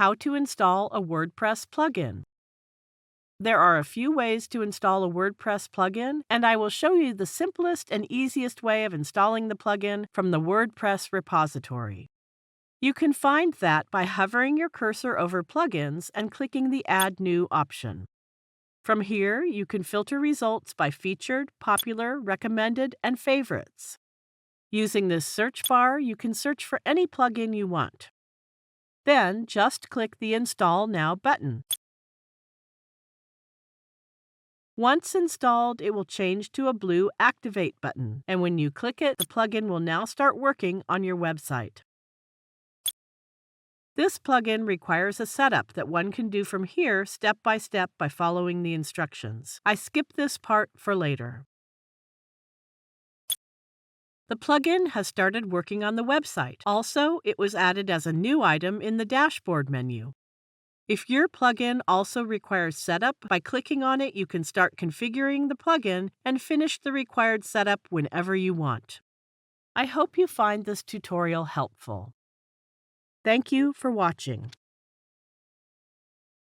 How to install a WordPress plugin. There are a few ways to install a WordPress plugin, and I will show you the simplest and easiest way of installing the plugin from the WordPress repository. You can find that by hovering your cursor over plugins and clicking the Add New option. From here, you can filter results by featured, popular, recommended, and favorites. Using this search bar, you can search for any plugin you want. Then, just click the Install Now button. Once installed, it will change to a blue Activate button, and when you click it, the plugin will now start working on your website. This plugin requires a setup that one can do from here step by step by following the instructions. I skipped this part for later. The plugin has started working on the website. Also, it was added as a new item in the dashboard menu. If your plugin also requires setup, by clicking on it, you can start configuring the plugin and finish the required setup whenever you want. I hope you find this tutorial helpful. Thank you for watching.